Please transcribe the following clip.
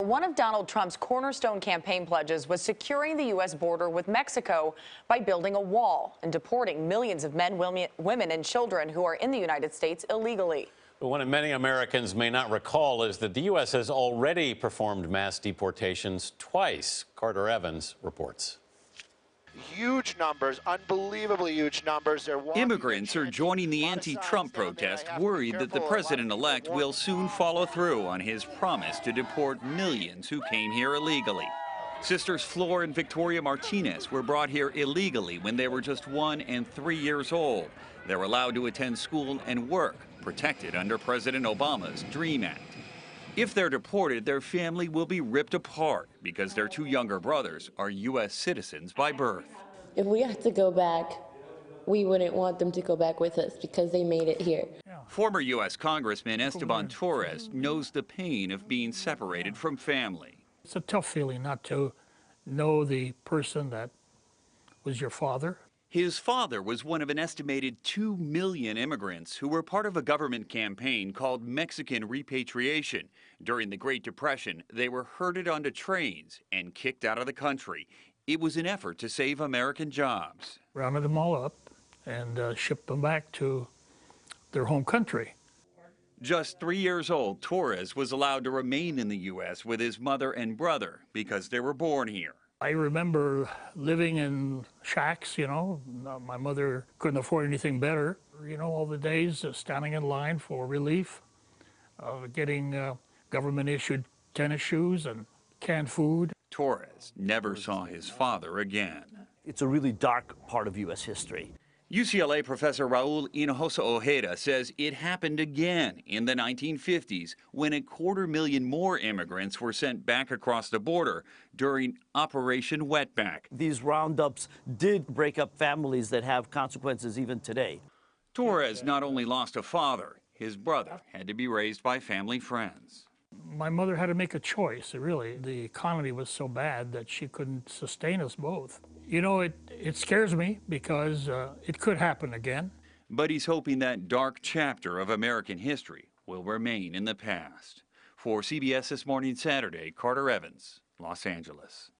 one of Donald Trump's cornerstone campaign pledges was securing the U.S. border with Mexico by building a wall and deporting millions of men, women, and children who are in the United States illegally. But what many Americans may not recall is that the U.S. has already performed mass deportations twice. Carter Evans reports. Huge numbers, unbelievably huge numbers. Immigrants are joining the anti-Trump protest, worried that the president-elect will soon follow through on his promise to deport millions who came here illegally. Sisters Flor and Victoria Martinez were brought here illegally when they were just 1 and 3 years old. They're allowed to attend school and work, protected under President Obama's DREAM Act. If they're deported, their family will be ripped apart because their 2 younger brothers are U.S. citizens by birth. If we had to go back, we wouldn't want them to go back with us because they made it here. Former U.S. Congressman Esteban Torres knows the pain of being separated from family. It's a tough feeling not to know the person that was your father. His father was one of an estimated 2 million immigrants who were part of a government campaign called Mexican repatriation. During the Great Depression, they were herded onto trains and kicked out of the country. It was an effort to save American jobs. Rounded them all up and shipped them back to their home country. Just 3 years old, Torres was allowed to remain in the U.S. with his mother and brother because they were born here. I remember living in shacks, my mother couldn't afford anything better. All the days standing in line for relief, getting government-issued tennis shoes and canned food. Torres never saw his father again. It's a really dark part of U.S. history. UCLA professor Raul Hinojosa Ojeda says it happened again in the 1950s when 250,000 more immigrants were sent back across the border during Operation Wetback. These roundups did break up families that have consequences even today. Torres not only lost a father, his brother had to be raised by family friends. My mother had to make a choice, really. The economy was so bad that she couldn't sustain us both. It scares me because it could happen again. But he's hoping that dark chapter of American history will remain in the past. For CBS This Morning Saturday, Carter Evans, Los Angeles.